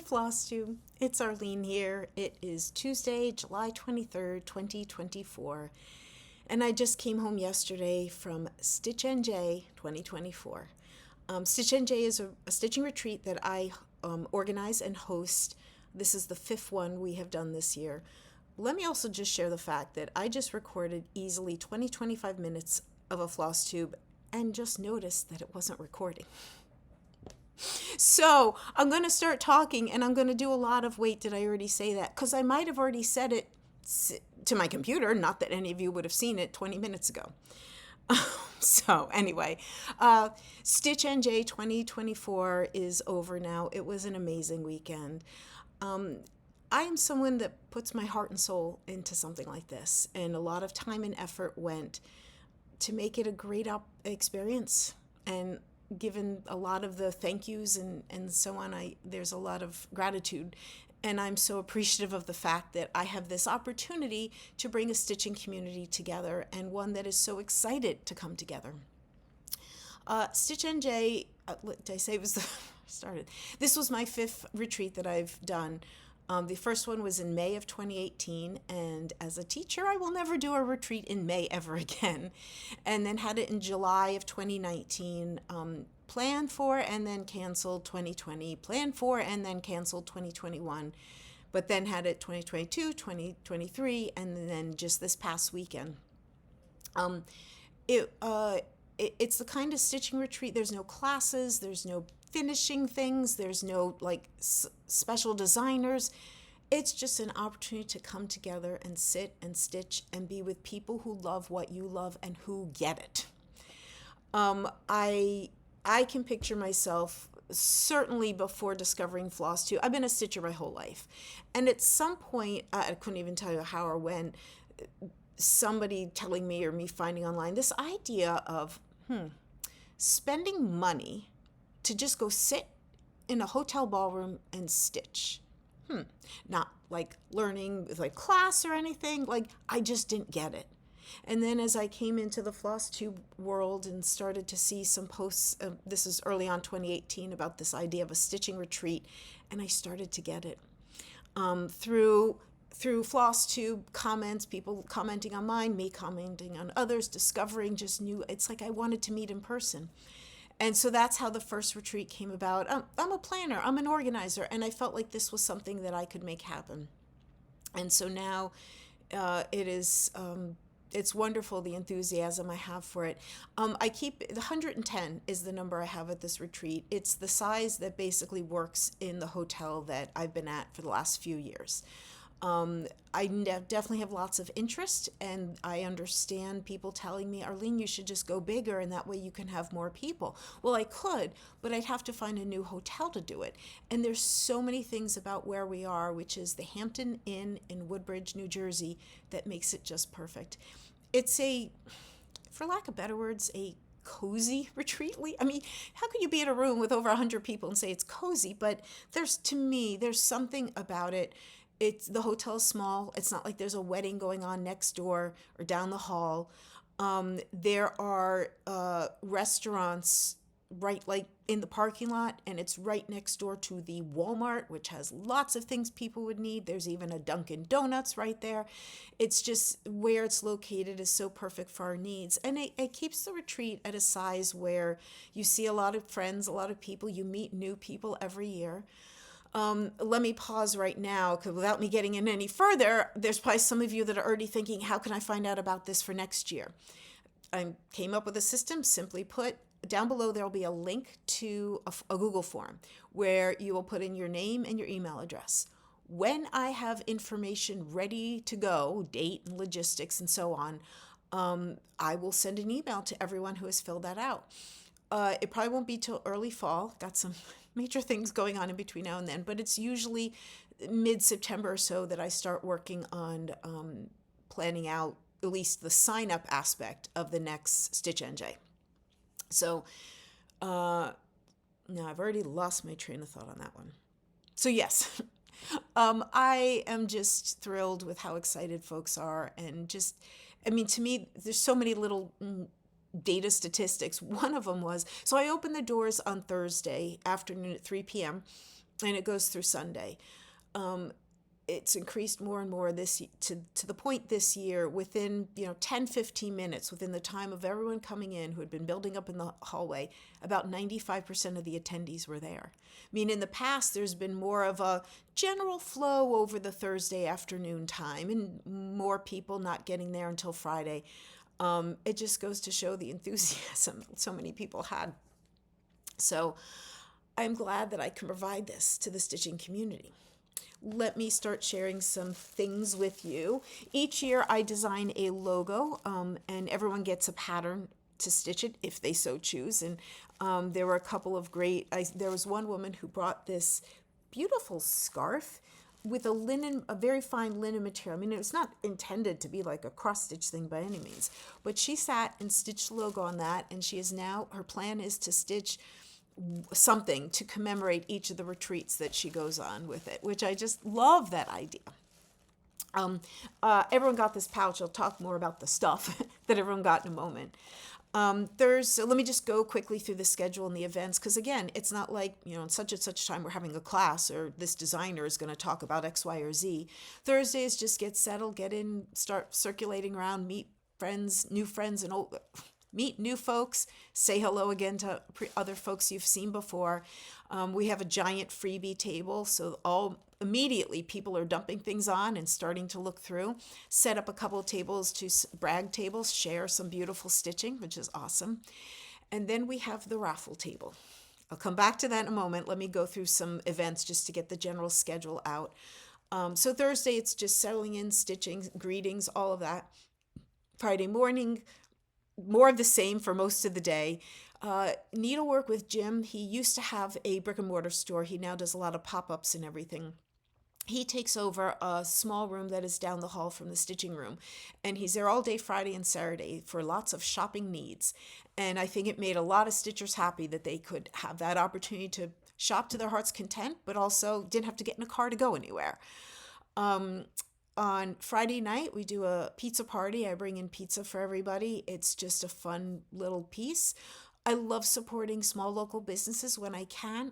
Flosstube. It's Arlene here. It is Tuesday, July 23rd, 2024. And I just came home yesterday from Stitch NJ 2024. Stitch NJ is a stitching retreat that I organize and host. This is the fifth one we have done this year. Let me also just share the fact that I just recorded easily 25 minutes of a Flosstube and just noticed that it wasn't recording. So I'm going to start talking and I'm going to do a lot of, wait, did I already say that? Because I might have already said it to my computer, not that any of you would have seen it 20 minutes ago. So anyway, Stitch NJ 2024 is over now. It was an amazing weekend. I am someone that puts my heart and soul into something like this, and a lot of time and effort went to make it a great experience. And given a lot of the thank yous and so on, there's a lot of gratitude. And I'm so appreciative of the fact that I have this opportunity to bring a stitching community together, and one that is so excited to come together. Stitch NJ, did I say it was the started? This was my fifth retreat that I've done. The first one was in May of 2018, and as a teacher, I will never do a retreat in May ever again. And then had it in July of 2019, planned for and then canceled 2020, planned for and then canceled 2021, but then had it 2022, 2023, and then just this past weekend. It's the kind of stitching retreat, there's no classes, there's no finishing things, there's no special designers. It's just an opportunity to come together and sit and stitch and be with people who love what you love and who get it. I can picture myself, certainly before discovering Flosstube. I've been a stitcher my whole life, and at some point, I couldn't even tell you how or when, somebody telling me or me finding online this idea of spending money to just go sit in a hotel ballroom and stitch. Not like learning with like class or anything. Like, I just didn't get it. And then as I came into the Flosstube world and started to see some posts, this is early on 2018, about this idea of a stitching retreat, and I started to get it. Through Flosstube comments, people commenting on mine, me commenting on others, discovering just new, it's like I wanted to meet in person. And so that's how the first retreat came about. I'm a planner, I'm an organizer, and I felt like this was something that I could make happen. And so now it's wonderful, the enthusiasm I have for it. The 110 is the number I have at this retreat. It's the size that basically works in the hotel that I've been at for the last few years. I definitely have lots of interest, and I understand people telling me, Arlene, you should just go bigger, and that way you can have more people. Well, I could, but I'd have to find a new hotel to do it. And there's so many things about where we are, which is the Hampton Inn in Woodbridge, New Jersey, that makes it just perfect. It's for lack of better words, a cozy retreat. I mean, how could you be in a room with over 100 people and say it's cozy? But there's something about it. The hotel's small. It's not like there's a wedding going on next door or down the hall. There are restaurants right like in the parking lot, and it's right next door to the Walmart, which has lots of things people would need. There's even a Dunkin' Donuts right there. It's just where it's located is so perfect for our needs. And it keeps the retreat at a size where you see a lot of friends, a lot of people, you meet new people every year. Let me pause right now, because without me getting in any further, there's probably some of you that are already thinking, how can I find out about this for next year? I came up with a system. Simply put, down below there will be a link to a Google form where you will put in your name and your email address. When I have information ready to go, date and logistics and so on, I will send an email to everyone who has filled that out. It probably won't be till early fall. Got some major things going on in between now and then, but it's usually mid-September or so that I start working on planning out at least the sign-up aspect of the next Stitch NJ. So now I've already lost my train of thought on that one. So yes, I am just thrilled with how excited folks are, and to me, there's so many little data statistics. One of them was, so I opened the doors on Thursday afternoon at 3 p.m. and it goes through Sunday. It's increased more and more to the point this year, within 10-15 minutes, within the time of everyone coming in who had been building up in the hallway, about 95% of the attendees were there. I mean, in the past there's been more of a general flow over the Thursday afternoon time and more people not getting there until Friday. It just goes to show the enthusiasm so many people had. So I'm glad that I can provide this to the stitching community. Let me start sharing some things with you. Each year I design a logo, and everyone gets a pattern to stitch it if they so choose. And there were a couple of there was one woman who brought this beautiful scarf with a very fine linen material. I mean, it was not intended to be like a cross-stitch thing by any means, but she sat and stitched the logo on that, and her plan is to stitch something to commemorate each of the retreats that she goes on with it, which I just love that idea. Everyone got this pouch. I'll talk more about the stuff that everyone got in a moment. So let me just go quickly through the schedule and the events, because again, it's not like, in such and such time we're having a class or this designer is going to talk about X, Y, or Z. Thursdays, just get settled, get in, start circulating around, meet new friends, and meet new folks, say hello again to other folks you've seen before. We have a giant freebie table, so immediately people are dumping things on and starting to look through. Set up a couple of tables, brag tables, share some beautiful stitching, which is awesome. And then we have the raffle table. I'll come back to that in a moment. Let me go through some events just to get the general schedule out. So Thursday, it's just settling in, stitching, greetings, all of that. Friday morning, more of the same for most of the day. Needlework with Jim. He used to have a brick and mortar store. He now does a lot of pop-ups and everything. He takes over a small room that is down the hall from the stitching room, and he's there all day Friday and Saturday for lots of shopping needs. And I think it made a lot of stitchers happy that they could have that opportunity to shop to their heart's content, but also didn't have to get in a car to go anywhere. On Friday night, we do a pizza party. I bring in pizza for everybody. It's just a fun little piece. I love supporting small local businesses when I can.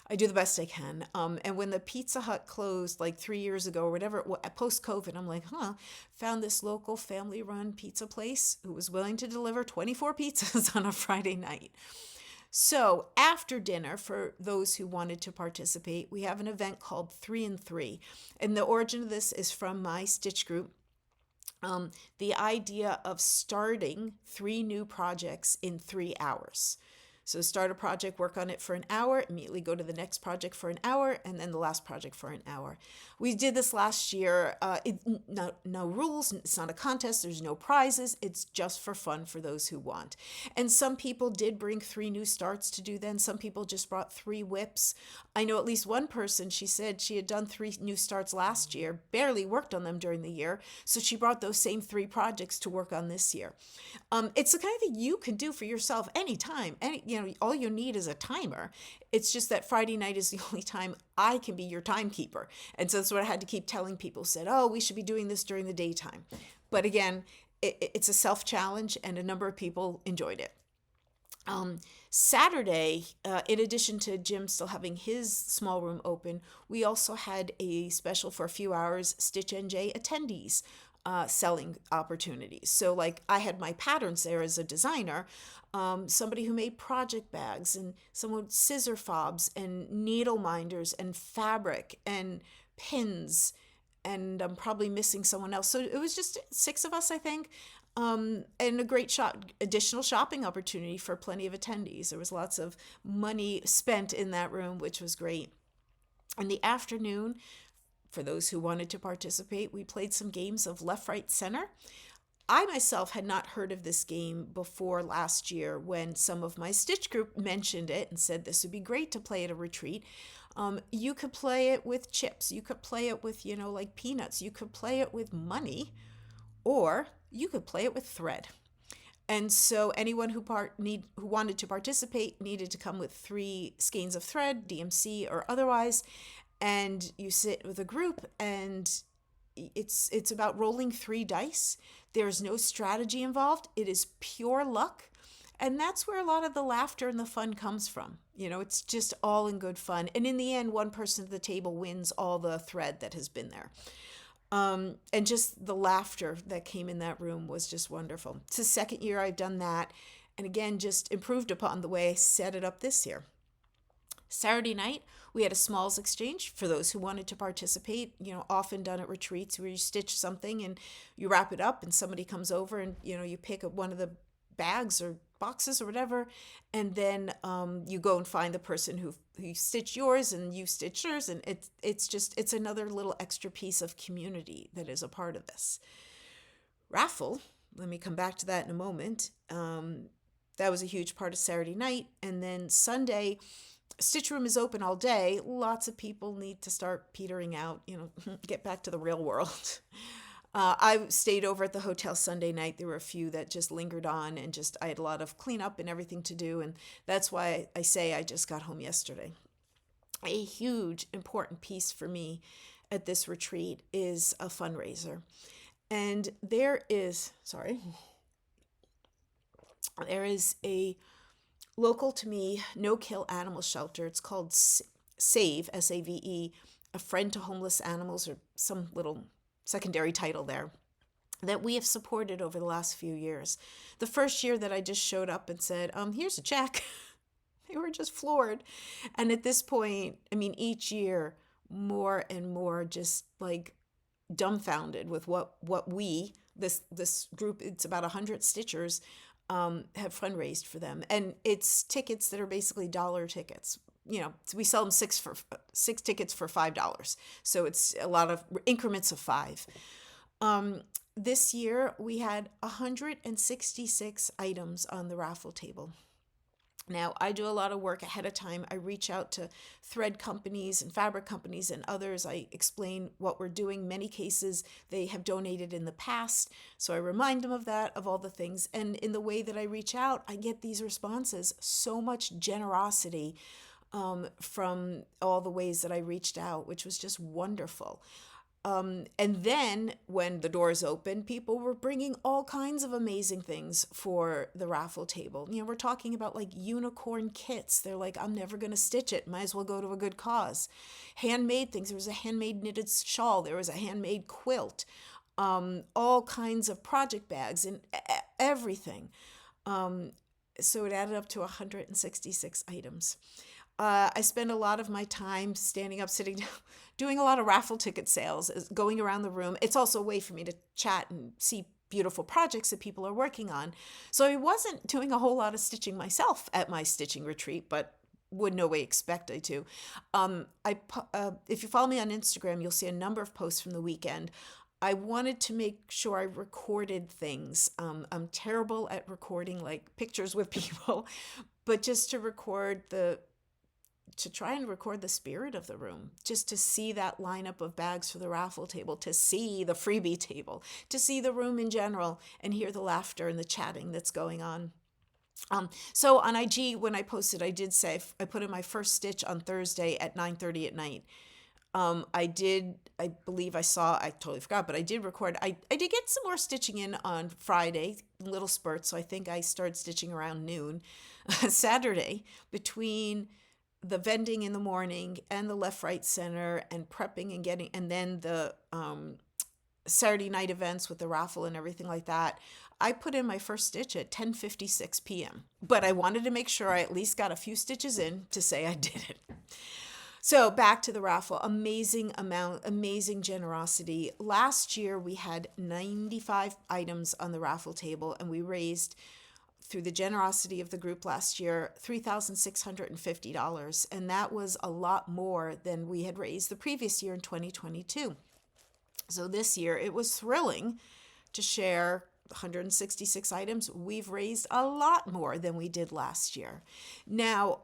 I do the best I can. And when the Pizza Hut closed like 3 years ago or whatever, post-COVID, I'm like, found this local family-run pizza place who was willing to deliver 24 pizzas on a Friday night. So after dinner, for those who wanted to participate, we have an event called 3 and 3. And the origin of this is from my stitch group. The idea of starting 3 new projects in 3 hours. So start a project, work on it for an hour, immediately go to the next project for an hour, and then the last project for an hour. We did this last year. No rules. It's not a contest. There's no prizes. It's just for fun for those who want. And some people did bring 3 new starts to do then. Some people just brought 3 whips. I know at least one person, she said she had done 3 new starts last year, barely worked on them during the year. So she brought those same 3 projects to work on this year. It's the kind of thing you can do for yourself anytime. All you need is a timer. It's just that Friday night is the only time I can be your timekeeper. And so that's what I had to keep telling people, said, we should be doing this during the daytime. But again, it's a self-challenge, and a number of people enjoyed it. Saturday, in addition to Jim still having his small room open, we also had a special for a few hours, Stitch NJ attendees selling opportunities. So like I had my patterns there as a designer, somebody who made project bags, and someone with scissor fobs and needle minders and fabric and pins, and I'm probably missing someone else. So it was just 6 of us, I think. And a great additional shopping opportunity for plenty of attendees. There was lots of money spent in that room, which was great. In the afternoon, for those who wanted to participate, we played some games of left, right, center. I myself had not heard of this game before last year when some of my stitch group mentioned it and said this would be great to play at a retreat. You could play it with chips. You could play it with, like peanuts. You could play it with money, or you could play it with thread. And so anyone who wanted to participate needed to come with 3 skeins of thread, DMC or otherwise, and you sit with a group, and it's about rolling 3 dice. There's no strategy involved. It is pure luck. And that's where a lot of the laughter and the fun comes from. It's just all in good fun. And in the end, one person at the table wins all the thread that has been there. And just the laughter that came in that room was just wonderful. It's the second year I've done that. And again, just improved upon the way I set it up this year. Saturday night, we had a smalls exchange for those who wanted to participate, often done at retreats where you stitch something and you wrap it up and somebody comes over and, you pick up one of the bags or boxes or whatever, and then you go and find the person who stitched yours and you stitch yours, and it's another little extra piece of community that is a part of this. Raffle, let me come back to that in a moment. That was a huge part of Saturday night. And then Sunday, Stitch Room is open all day. Lots of people need to start petering out, get back to the real world. I stayed over at the hotel Sunday night. There were a few that just lingered on, and I had a lot of cleanup and everything to do. And that's why I say I just got home yesterday. A huge, important piece for me at this retreat is a fundraiser. And there is a local to me no-kill animal shelter. It's called SAVE, S-A-V-E, a friend to homeless animals, or some little secondary title there, that we have supported over the last few years. The first year that I just showed up and said, here's a check, they were just floored. And at this point, each year, more and more just like dumbfounded with what this group, it's about 100 stitchers, have fundraised for them. And it's tickets that are basically dollar tickets. We sell them six tickets for $5. So it's a lot of increments of $5. This year we had 166 items on the raffle table. Now, I do a lot of work ahead of time. I reach out to thread companies and fabric companies and others. I explain what we're doing. Many cases, they have donated in the past. So I remind them of that, of all the things. And in the way that I reach out, I get these responses, so much generosity from all the ways that I reached out, which was just wonderful. And then when the doors opened, people were bringing all kinds of amazing things for the raffle table. We're talking about like unicorn kits. They're like, I'm never going to stitch it. Might as well go to a good cause. Handmade things. There was a handmade knitted shawl. There was a handmade quilt. All kinds of project bags and everything. So it added up to 166 items. I spend a lot of my time standing up, sitting down, doing a lot of raffle ticket sales, going around the room. It's also a way for me to chat and see beautiful projects that people are working on. So I wasn't doing a whole lot of stitching myself at my stitching retreat, but would no way expect I to. If you follow me on Instagram, you'll see a number of posts from the weekend. I wanted to make sure I recorded things. I'm terrible at recording like pictures with people, but just to try and record the spirit of the room, just to see that lineup of bags for the raffle table, to see the freebie table, to see the room in general and hear the laughter and the chatting that's going on. So on IG, when I posted, I did say, I put in my first stitch on Thursday at 9:30 at night. I totally forgot, but I did record. I did get some more stitching in on Friday, little spurts. So I think I started stitching around noon. Saturday, between the vending in the morning and the left right center and prepping and then the Saturday night events with the raffle and everything like that, I put in my first stitch at 10:56 p.m. But I wanted to make sure I at least got a few stitches in to say I did it. So back to the raffle, amazing generosity. Last year we had 95 items on the raffle table, and we raised, through the generosity of the group last year, $3,650. And that was a lot more than we had raised the previous year in 2022. So this year it was thrilling to share 166 items. We've raised a lot more than we did last year. Now,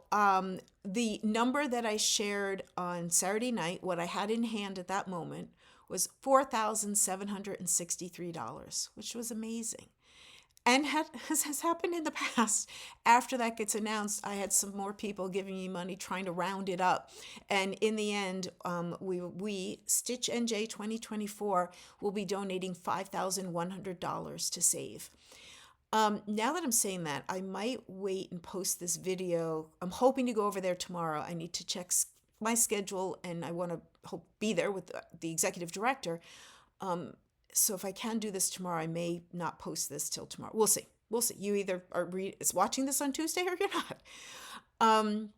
the number that I shared on Saturday night, what I had in hand at that moment, was $4,763, which was amazing. And has happened in the past. After that gets announced, I had some more people giving me money, trying to round it up. And in the end, we Stitch NJ 2024 will be donating $5,100 to SAVE. Now that I'm saying that, I might wait and post this video. I'm hoping to go over there tomorrow. I need to check my schedule, and I want to be there with the executive director. So if I can do this tomorrow, I may not post this till tomorrow. We'll see. We'll see. You either are watching this on Tuesday or you're not.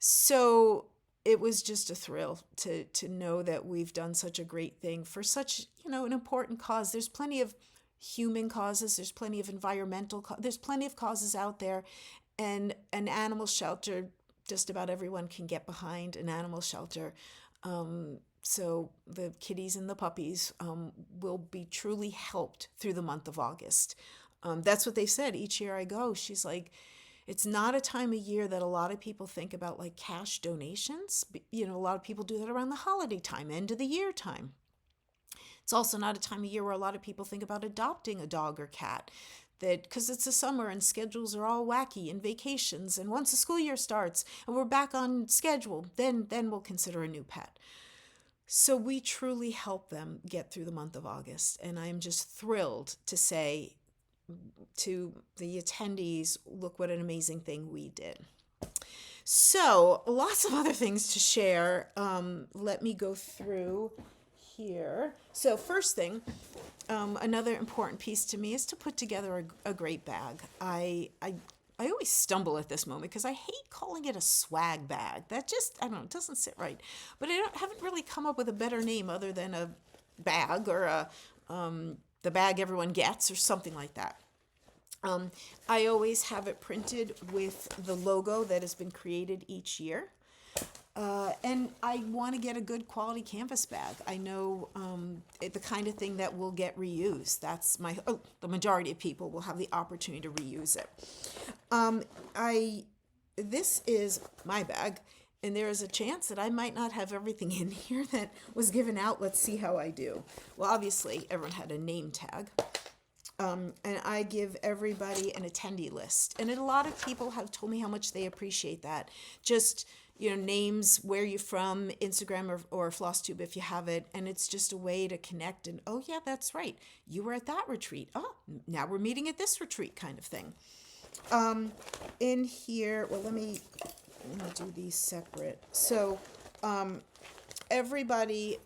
So it was just a thrill to know that we've done such a great thing for such, an important cause. There's plenty of human causes. There's plenty of environmental. There's plenty of causes out there, and an animal shelter. Just about everyone can get behind an animal shelter. So the kitties and the puppies will be truly helped through the month of August. That's what they said. Each year I go, she's like, it's not a time of year that a lot of people think about like cash donations. A lot of people do that around the holiday time, end of the year time. It's also not a time of year where a lot of people think about adopting a dog or cat. That because it's the summer and schedules are all wacky and vacations, and once the school year starts and we're back on schedule, then we'll consider a new pet. So we truly help them get through the month of August, and I am just thrilled to say to the attendees, look what an amazing thing we did. So lots of other things to share. Let me go through here. So first thing, another important piece to me is to put together a great bag. I always stumble at this moment because I hate calling it a swag bag. That just, I don't know, it doesn't sit right. But I haven't really come up with a better name other than a bag or the bag everyone gets or something like that. I always have it printed with the logo that has been created each year. And I want to get a good quality canvas bag. I know the kind of thing that will get reused. That's the majority of people will have the opportunity to reuse it. This is my bag, and there is a chance that I might not have everything in here that was given out. Let's see how I do. Well, obviously, everyone had a name tag. And I give everybody an attendee list. And a lot of people have told me how much they appreciate that. Just, names, where you're from, Instagram or Flosstube if you have it. And it's just a way to connect and, oh, yeah, that's right. You were at that retreat. Oh, now we're meeting at this retreat kind of thing. In here, well, let me do these separate. So everybody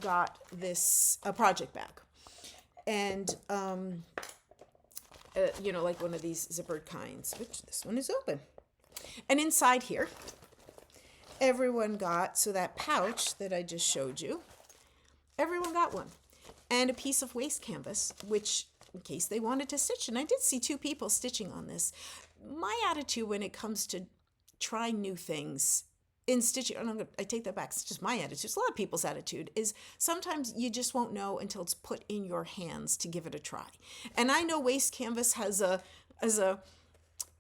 got a project bag. And, like one of these zippered kinds, which this one is open. And inside here, everyone got, so that pouch that I just showed you, everyone got one. And a piece of waste canvas, which, in case they wanted to stitch. And I did see 2 people stitching on this. My attitude when it comes to trying new things in stitching, I take that back, it's just my attitude. It's a lot of people's attitude is sometimes you just won't know until it's put in your hands to give it a try. And I know waste canvas has a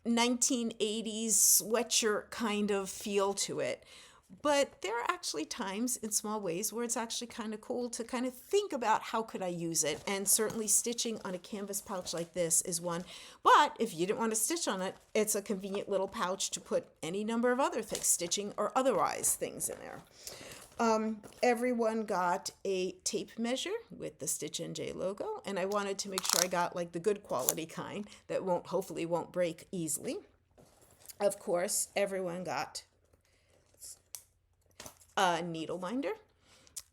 1980s sweatshirt kind of feel to it. But there are actually times in small ways where it's actually kind of cool to kind of think about how could I use it. And certainly stitching on a canvas pouch like this is one. But if you didn't want to stitch on it, it's a convenient little pouch to put any number of other things, stitching or otherwise, things in there. Everyone got a tape measure with the Stitch NJ logo. And I wanted to make sure I got like the good quality kind that hopefully won't break easily. Of course, everyone got a needle binder,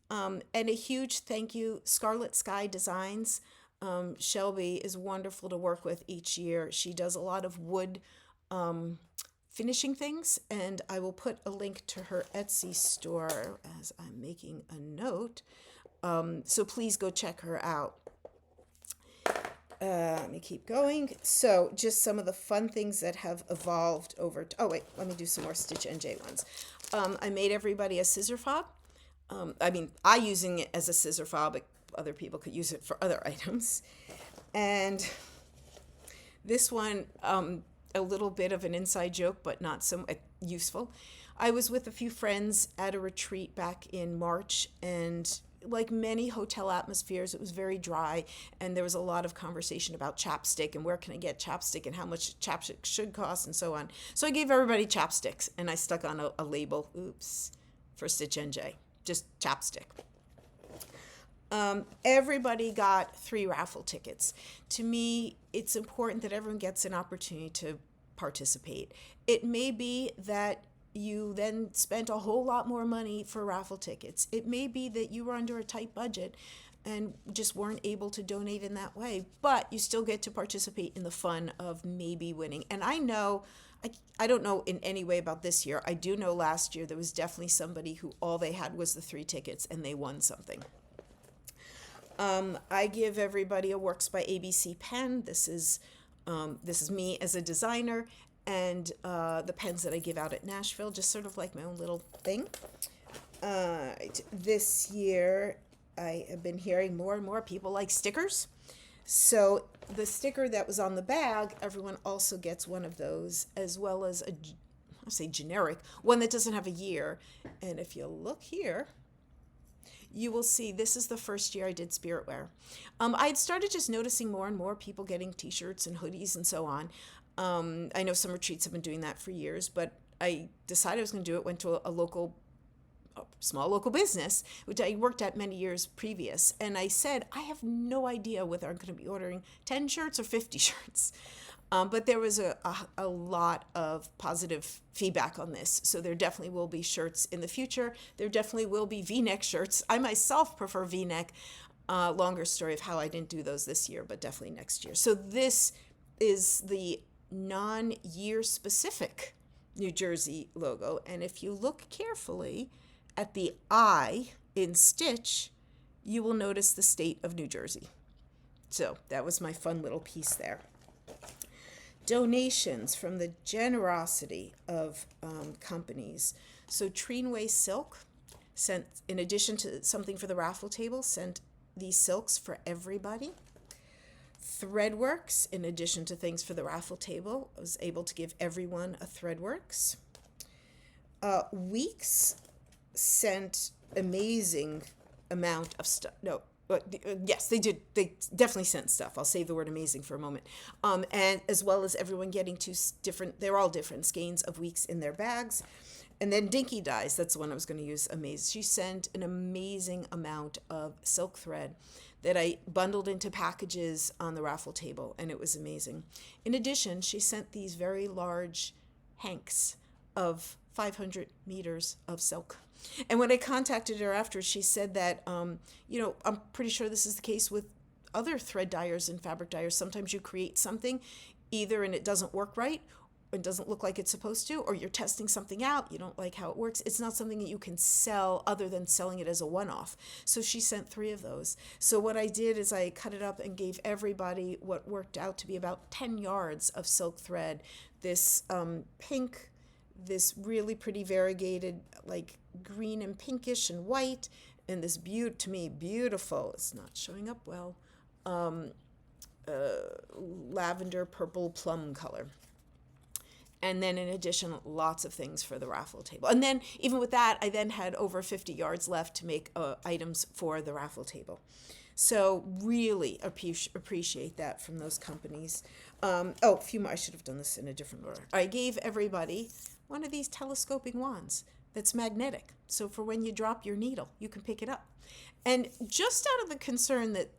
and a huge thank you, Scarlet Sky Designs. Shelby is wonderful to work with each year. She does a lot of wood finishing things, and I will put a link to her Etsy store as I'm making a note. So please go check her out. Let me keep going. So just some of the fun things that have evolved over. Let me do some more Stitch NJ ones. I made everybody a scissor fob. I using it as a scissor fob, but other people could use it for other items. And this one, a little bit of an inside joke, but not so useful. I was with a few friends at a retreat back in March, and like many hotel atmospheres, it was very dry, and there was a lot of conversation about chapstick and where can I get chapstick and how much chapstick should cost and so on. So I gave everybody chapsticks, and I stuck on a label, for Stitch NJ, just chapstick. Everybody got 3 raffle tickets. To me, it's important that everyone gets an opportunity to participate. It may be that you then spent a whole lot more money for raffle tickets. It may be that you were under a tight budget and just weren't able to donate in that way, but you still get to participate in the fun of maybe winning. And I know, I don't know in any way about this year. I do know last year there was definitely somebody who all they had was the 3 tickets and they won something. I give everybody a Works by ABC pen. This is me as a designer, and the pens that I give out at Nashville, just sort of like my own little thing. This year, I have been hearing more and more people like stickers. So the sticker that was on the bag, everyone also gets one of those, as well as I'll say generic, one that doesn't have a year. And if you look here, you will see this is the first year I did Spiritwear. I had started just noticing more and more people getting t-shirts and hoodies and so on. I know some retreats have been doing that for years, but I decided I was going to do it, went to a small local business, which I worked at many years previous. And I said, I have no idea whether I'm going to be ordering 10 shirts or 50 shirts. But there was a lot of positive feedback on this. So there definitely will be shirts in the future. There definitely will be V-neck shirts. I myself prefer V-neck. Longer story of how I didn't do those this year, but definitely next year. So this is the non-year specific New Jersey logo. And if you look carefully at the I in Stitch, you will notice the state of New Jersey. So that was my fun little piece there. Donations from the generosity of companies. So Treenway Silk sent, in addition to something for the raffle table, sent these silks for everybody. Threadworks, in addition to things for the raffle table, was able to give everyone a Threadworks. Weeks sent amazing amount of stuff. No, yes, they did. They definitely sent stuff. I'll save the word amazing for a moment. And as well as everyone getting 2 different, they're all different skeins of Weeks in their bags. And then Dinky Dyes, that's the one I was going to use, amazing. She sent an amazing amount of silk thread that I bundled into packages on the raffle table, and it was amazing. In addition, she sent these very large hanks of 500 meters of silk. And when I contacted her after, she said that, I'm pretty sure this is the case with other thread dyers and fabric dyers. Sometimes you create something either and it doesn't work right, or it doesn't look like it's supposed to, or you're testing something out, you don't like how it works. It's not something that you can sell other than selling it as a one-off. So she sent 3 of those. So what I did is I cut it up and gave everybody what worked out to be about 10 yards of silk thread. This pink, this really pretty variegated, like green and pinkish and white, and this to me beautiful, it's not showing up well, lavender purple plum color. And then in addition, lots of things for the raffle table. And then even with that, I then had over 50 yards left to make items for the raffle table. So really appreciate that from those companies. A few more. I should have done this in a different order. I gave everybody one of these telescoping wands that's magnetic. So for when you drop your needle, you can pick it up. And just out of the concern that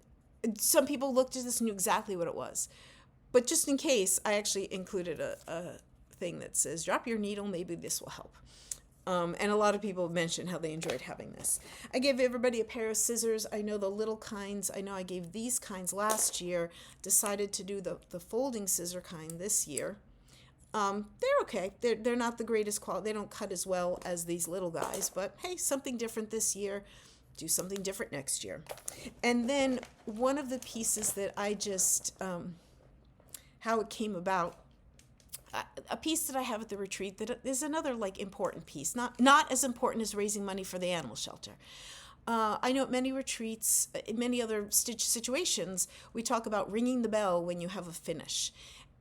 some people looked at this and knew exactly what it was. But just in case, I actually included a thing that says, drop your needle, maybe this will help. And a lot of people mentioned how they enjoyed having this. I gave everybody a pair of scissors. I know the little kinds. I know I gave these kinds last year. Decided to do the folding scissor kind this year. They're okay. They're not the greatest quality. They don't cut as well as these little guys. But hey, something different this year. Do something different next year. And then one of the pieces that I just, how it came about, a piece that I have at the retreat that is another like important piece, not as important as raising money for the animal shelter. I know at many retreats, in many other stitch situations, we talk about ringing the bell when you have a finish.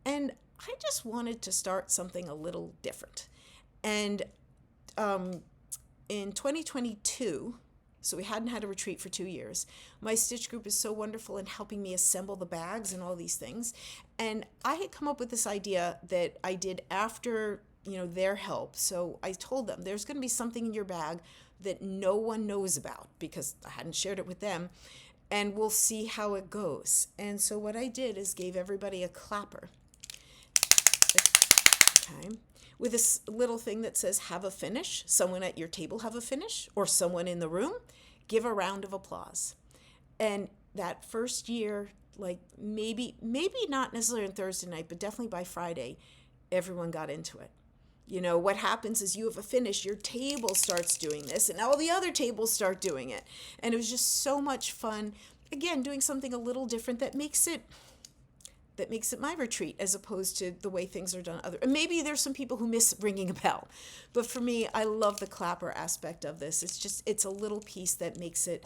And I just wanted to start something a little different. And in 2022, so we hadn't had a retreat for 2 years. My stitch group is so wonderful in helping me assemble the bags and all these things. And I had come up with this idea that I did after, their help. So I told them there's going to be something in your bag that no one knows about because I hadn't shared it with them, and we'll see how it goes. And so what I did is gave everybody a clapper, okay, with this little thing that says have a finish. Someone at your table have a finish, or someone in the room, give a round of applause. And that first year, like maybe not necessarily on Thursday night, but definitely by Friday, everyone got into it. You know, what happens is you have a finish, your table starts doing this, and all the other tables start doing it. And it was just so much fun. Again, doing something a little different that makes it my retreat as opposed to the way things are done other. And maybe there's some people who miss ringing a bell. But for me, I love the clapper aspect of this. It's a little piece that makes it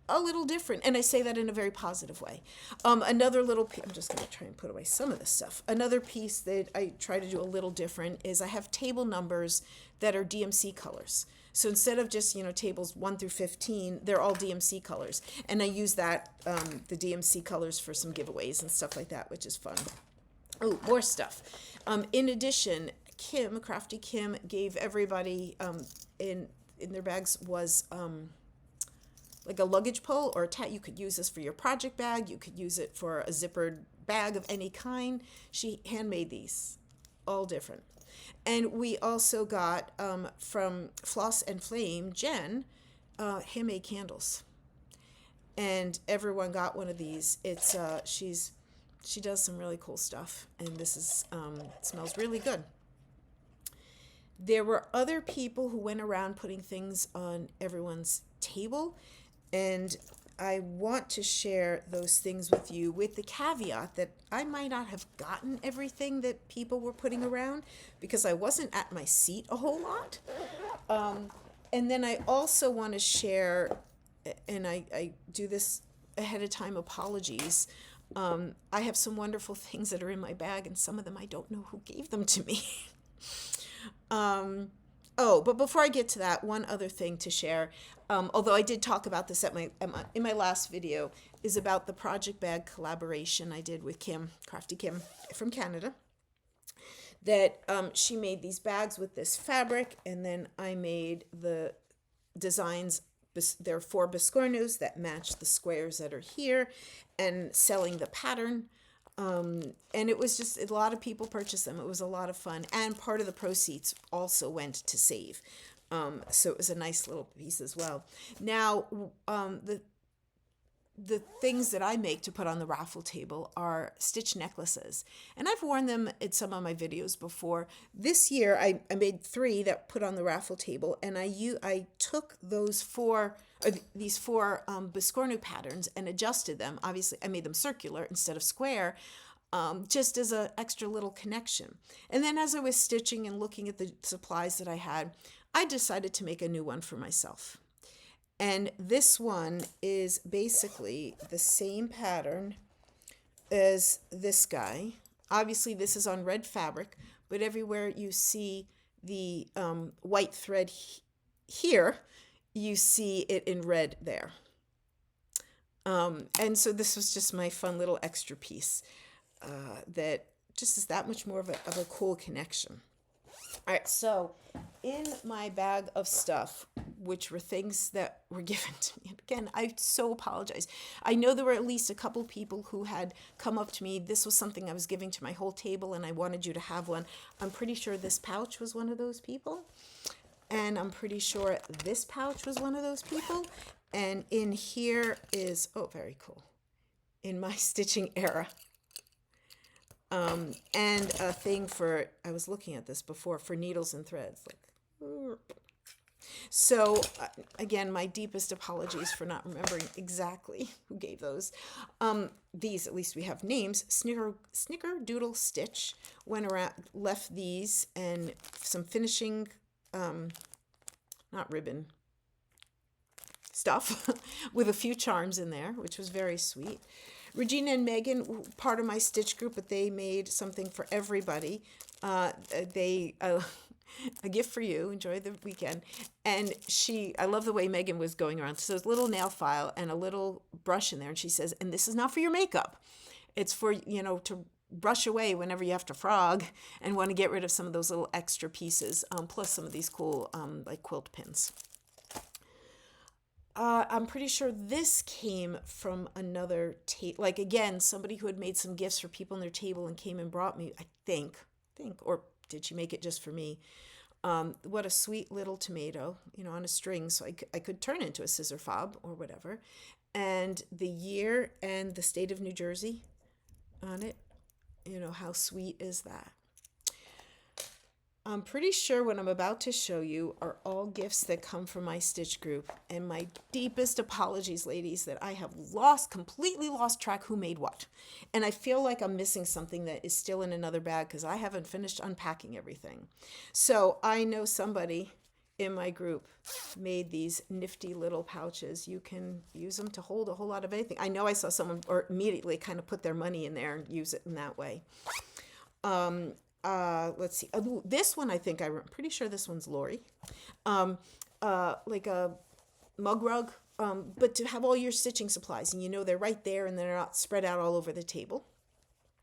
a little different, and I say that in a very positive way. Another little I'm just going to try and put away some of this stuff. Another piece that I try to do a little different is I have table numbers that are DMC colors. So instead of just, tables 1 through 15, they're all DMC colors. And I use that, the DMC colors for some giveaways and stuff like that, which is fun. Oh, more stuff. In addition, Crafty Kim gave everybody in their bags was like a luggage pull or a tag. You could use this for your project bag. You could use it for a zippered bag of any kind. She handmade these, all different. And we also got from Floss and Flame, Jen, handmade candles. And everyone got one of these. It's she does some really cool stuff, and this is it smells really good. There were other people who went around putting things on everyone's table, and I want to share those things with you with the caveat that I might not have gotten everything that people were putting around because I wasn't at my seat a whole lot. And then I also want to share, and I do this ahead of time, apologies. I have some wonderful things that are in my bag, and some of them I don't know who gave them to me. But before I get to that, one other thing to share, although I did talk about this in my last video, is about the project bag collaboration I did with Kim, Crafty Kim from Canada, that she made these bags with this fabric, and then I made the designs. There are 4 biscornos that match the squares that are here, and selling the pattern. And it was just, a lot of people purchased them. It was a lot of fun. And part of the proceeds also went to save. So it was a nice little piece as well. Now, the things that I make to put on the raffle table are stitch necklaces. And I've worn them in some of my videos before. This year, I made 3 that put on the raffle table. And I took these 4 Biscornu patterns and adjusted them. Obviously, I made them circular instead of square, just as an extra little connection. And then as I was stitching and looking at the supplies that I had, I decided to make a new one for myself. And this one is basically the same pattern as this guy. Obviously, this is on red fabric, but everywhere you see the white thread here, you see it in red there. And so this was just my fun little extra piece that just is that much more of a cool connection. All right, so in my bag of stuff, which were things that were given to me, again, I so apologize. I know there were at least a couple people who had come up to me. This was something I was giving to my whole table, and I wanted you to have one. I'm pretty sure this pouch was one of those people. And I'm pretty sure this pouch was one of those people. And in here is, oh, very cool, in my stitching era. And a thing for, I was looking at this before, for needles and threads. So, again, my deepest apologies for not remembering exactly who gave those. These, at least we have names. Snickerdoodle Stitch went around, left these, and some finishing, not ribbon, stuff with a few charms in there, which was very sweet. Regina and Megan, part of my stitch group, but they made something for everybody. A gift for you. Enjoy the weekend. And I love the way Megan was going around. So there's a little nail file and a little brush in there. And she says, and this is not for your makeup. It's for, to brush away whenever you have to frog and want to get rid of some of those little extra pieces, plus some of these cool like quilt pins. I'm pretty sure this came from another like again, somebody who had made some gifts for people on their table and came and brought me, I think, or did she make it just for me? What a sweet little tomato, on a string, so I could turn into a scissor fob or whatever. And the year and the state of New Jersey on it. How sweet is that? I'm pretty sure what I'm about to show you are all gifts that come from my Stitch group. And my deepest apologies, ladies, that I have completely lost track who made what. And I feel like I'm missing something that is still in another bag because I haven't finished unpacking everything. So I know somebody in my group made these nifty little pouches. You can use them to hold a whole lot of anything. I know I saw someone immediately kind of put their money in there and use it in that way. Let's see. This one, I'm pretty sure this one's Lori. Like a mug rug, but to have all your stitching supplies, and they're right there and they're not spread out all over the table.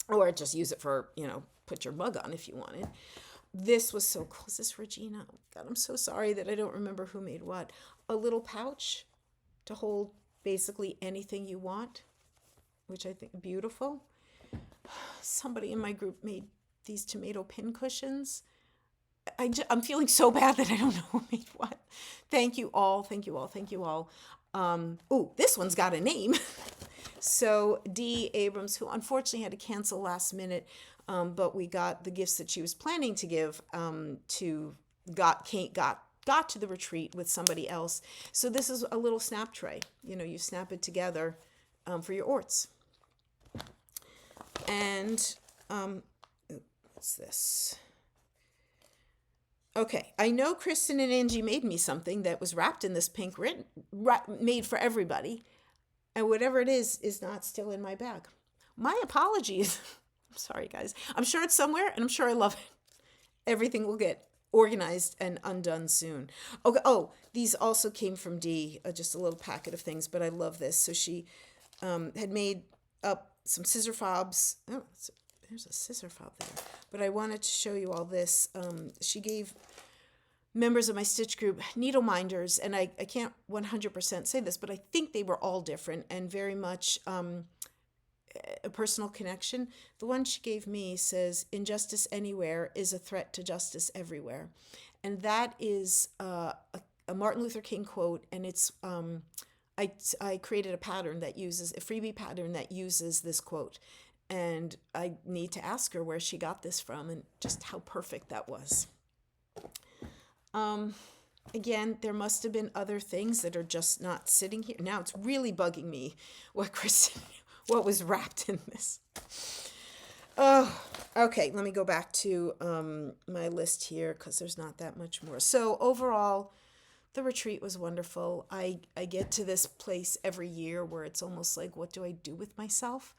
Or just use it for, put your mug on if you wanted. This was so cool. Is this Regina? Oh God, I'm so sorry that I don't remember who made what. A little pouch to hold basically anything you want, which I think beautiful. Somebody in my group made these tomato pin cushions. I'm feeling so bad that I don't know who made what. Thank you all. Thank you all. Thank you all. This one's got a name. So Dee Abrams, who unfortunately had to cancel last minute, but we got the gifts that she was planning to give got to the retreat with somebody else. So this is a little snap tray. You snap it together for your orts. And what's this? Okay, I know Kristen and Angie made me something that was wrapped in this pink made for everybody. And whatever it is not still in my bag. My apologies. I'm sorry, guys. I'm sure it's somewhere, and I'm sure I love it. Everything will get organized and undone soon. Okay. Oh, these also came from Dee, just a little packet of things, but I love this. So she had made up some scissor fobs. Oh, there's a scissor fob there. But I wanted to show you all this. She gave members of my Stitch group needle minders, and I can't 100% say this, but I think they were all different and very much a personal connection. The one she gave me says, "Injustice anywhere is a threat to justice everywhere." And that is a Martin Luther King quote, and it's I created a freebie pattern that uses this quote. And I need to ask her where she got this from and just how perfect that was. Again, there must have been other things that are just not sitting here. Now it's really bugging me what was wrapped in this. Oh, okay. Let me go back to my list here because there's not that much more. So overall, the retreat was wonderful. I get to this place every year where it's almost like, what do I do with myself?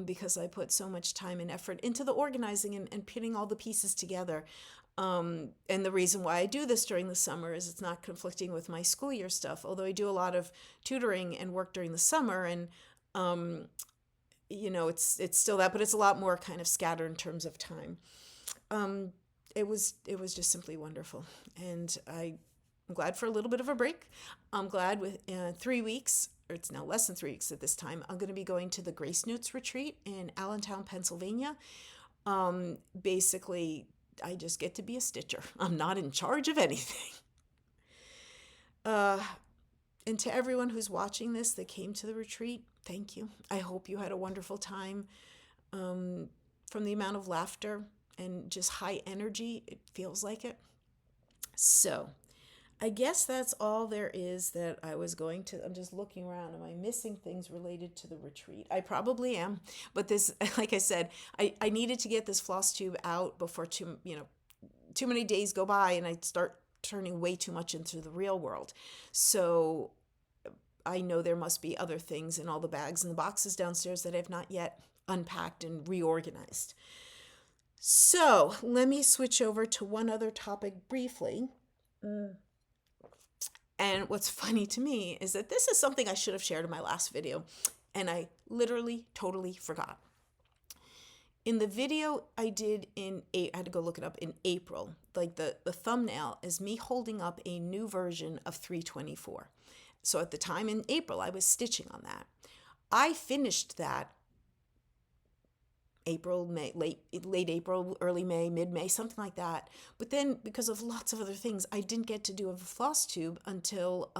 Because I put so much time and effort into the organizing and putting all the pieces together. And the reason why I do this during the summer is it's not conflicting with my school year stuff, although I do a lot of tutoring and work during the summer, and it's still that, but it's a lot more kind of scattered in terms of time. It was just simply wonderful, and I'm glad for a little bit of a break. I'm glad with 3 weeks, or it's now less than 3 weeks at this time, I'm going to be going to the Grace Notes retreat in Allentown, Pennsylvania. Basically, I just get to be a stitcher. I'm not in charge of anything. And to everyone who's watching this that came to the retreat, thank you. I hope you had a wonderful time. From the amount of laughter and just high energy, it feels like it. So I guess that's all there is that I was going to. I'm just looking around. Am I missing things related to the retreat? I probably am. But this, like I said, I needed to get this Flosstube out before too many days go by and I start turning way too much into the real world. So I know there must be other things in all the bags and the boxes downstairs that I have not yet unpacked and reorganized. So let me switch over to one other topic briefly. And what's funny to me is that this is something I should have shared in my last video, and I literally totally forgot. In the video I did I had to go look it up, in April, like the thumbnail is me holding up a new version of 324. So at the time in April, I was stitching on that. I finished that April, May, late April, early May, mid-May, something like that. But then because of lots of other things, I didn't get to do a Flosstube until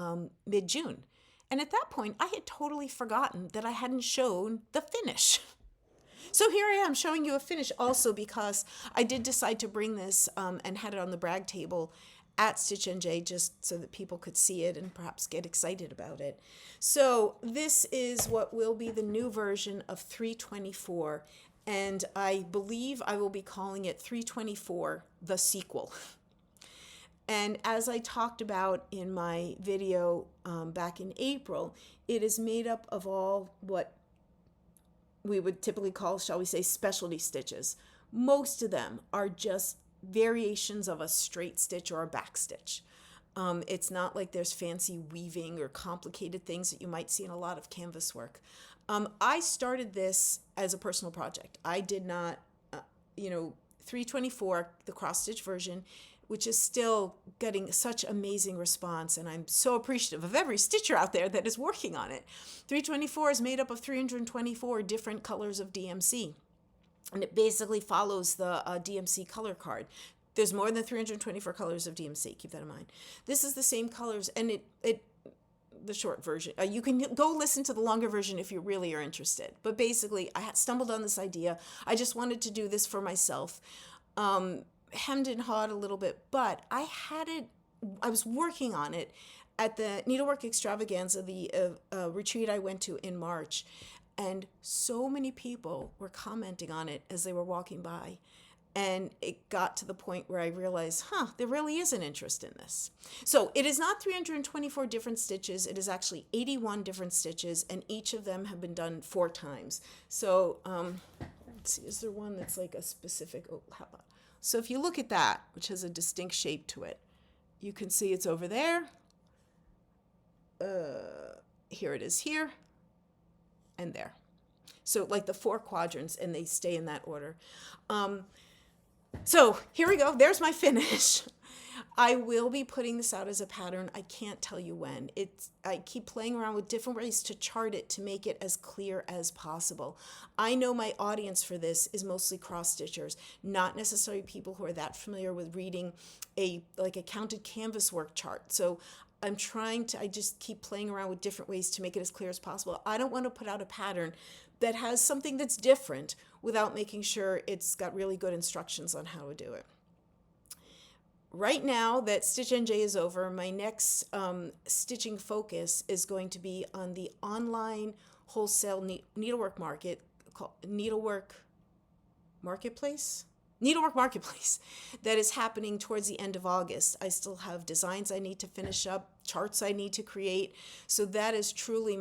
mid-June. And at that point, I had totally forgotten that I hadn't shown the finish. So here I am showing you a finish, also because I did decide to bring this and had it on the brag table at Stitch NJ just so that people could see it and perhaps get excited about it. So this is what will be the new version of 324, and I believe I will be calling it 324 the sequel. And as I talked about in my video back in April, it is made up of all what we would typically call, shall we say, specialty stitches. Most of them are just variations of a straight stitch or a back stitch. It's not like there's fancy weaving or complicated things that you might see in a lot of canvas work. I started this as a personal project. I did not, 324, the cross stitch version, which is still getting such amazing response, and I'm so appreciative of every stitcher out there that is working on it. 324 is made up of 324 different colors of DMC, and it basically follows the DMC color card. There's more than 324 colors of DMC, keep that in mind. This is the same colors, and the short version. You can go listen to the longer version if you really are interested. But basically, I had stumbled on this idea. I just wanted to do this for myself. Hemmed and hawed a little bit, but I was working on it at the Needlework Extravaganza, the retreat I went to in March, and so many people were commenting on it as they were walking by. And it got to the point where I realized, there really is an interest in this. So it is not 324 different stitches. It is actually 81 different stitches, and each of them have been done 4 times. So let's see, is there one that's like a specific, how about? So if you look at that, which has a distinct shape to it, you can see it's over there. Here it is here, and there. So like the 4 quadrants, and they stay in that order. So here we go. There's my finish. I will be putting this out as a pattern. I can't tell you when. I keep playing around with different ways to chart it to make it as clear as possible. I know my audience for this is mostly cross-stitchers, not necessarily people who are that familiar with reading a counted canvas work chart. So I just keep playing around with different ways to make it as clear as possible. I don't want to put out a pattern that has something that's different without making sure it's got really good instructions on how to do it. Right now that Stitch NJ is over, my next stitching focus is going to be on the online wholesale needlework market called Needlework Marketplace that is happening towards the end of August. I still have designs I need to finish up, charts I need to create. So that is truly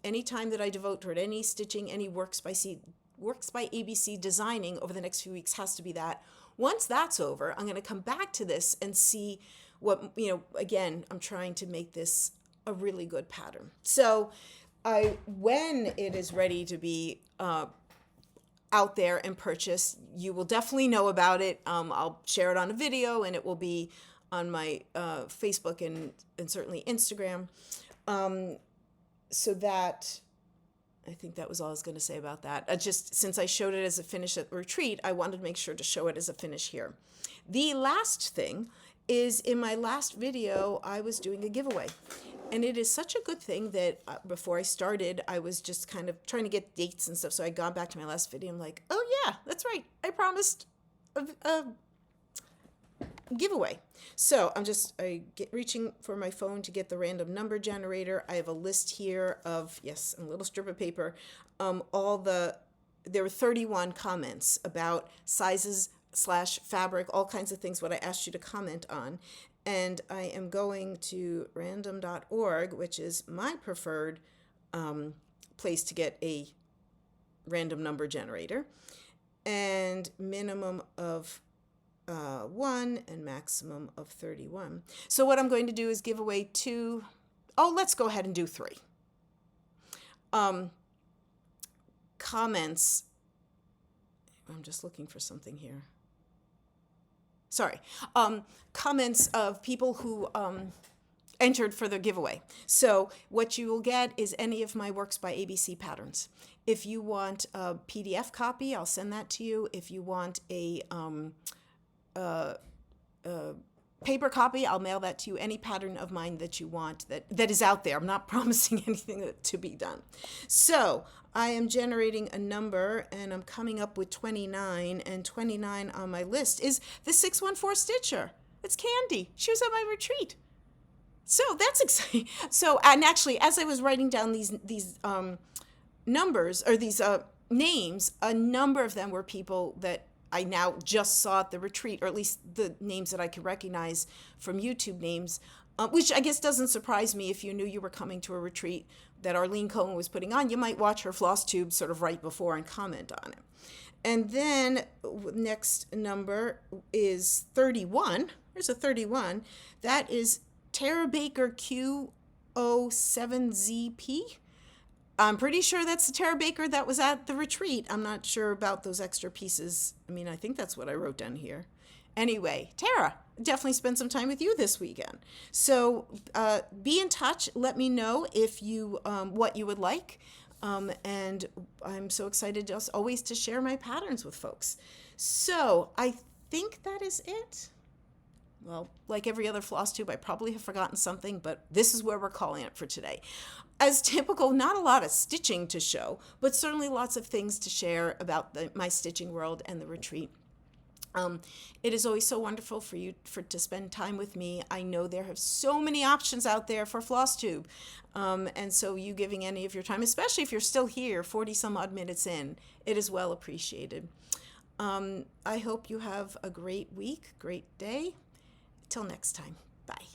any time that I devote toward any stitching, any Works by ABC designing over the next few weeks has to be that. Once that's over, I'm going to come back to this and see what, again, I'm trying to make this a really good pattern. So when it is ready to be out there and purchased, you will definitely know about it. I'll share it on a video, and it will be on my Facebook and certainly Instagram. So that, I think that was all I was going to say about that. Just since I showed it as a finish at the retreat, I wanted to make sure to show it as a finish here. The last thing is, in my last video, I was doing a giveaway. And it is such a good thing that before I started, I was just kind of trying to get dates and stuff. So I got back to my last video. I'm like, oh yeah, that's right. I promised a giveaway. So reaching for my phone to get the random number generator. I have a list here of, a little strip of paper. There were 31 comments about sizes / fabric, all kinds of things, what I asked you to comment on. And I am going to random.org, which is my preferred place to get a random number generator, and minimum of 1 and maximum of 31. So what I'm going to do is give away 2. Let's go ahead and do 3. Comments. I'm just looking for something here. Sorry. Comments of people who entered for the giveaway. So what you will get is any of my Works by ABC patterns. If you want a PDF copy, I'll send that to you. If you want a paper copy, I'll mail that to you. Any pattern of mine that you want that is out there. I'm not promising anything to be done. So I am generating a number, and I'm coming up with 29, and 29 on my list is the 614 Stitcher. It's Candy. She was at my retreat. So that's exciting. So, and actually, as I was writing down these numbers, or these names, a number of them were people that I now just saw at the retreat, or at least the names that I could recognize from YouTube names, which I guess doesn't surprise me. If you knew you were coming to a retreat that Arlene Cohen was putting on, you might watch her Flosstube sort of right before and comment on it. And then next number is 31. There's a 31. That is Tara Baker Q07ZP. I'm pretty sure that's the Tara Baker that was at the retreat. I'm not sure about those extra pieces. I mean, I think that's what I wrote down here. Anyway, Tara, definitely spend some time with you this weekend. So be in touch. Let me know if you what you would like. And I'm so excited just always to share my patterns with folks. So I think that is it. Well, like every other Flosstube, I probably have forgotten something, but this is where we're calling it for today. As typical, not a lot of stitching to show, but certainly lots of things to share about my stitching world and the retreat. It is always so wonderful for you to spend time with me. I know there are so many options out there for Flosstube, and so you giving any of your time, especially if you're still here 40 some odd minutes in, it is well appreciated. I hope you have a great week, great day. Till next time, bye.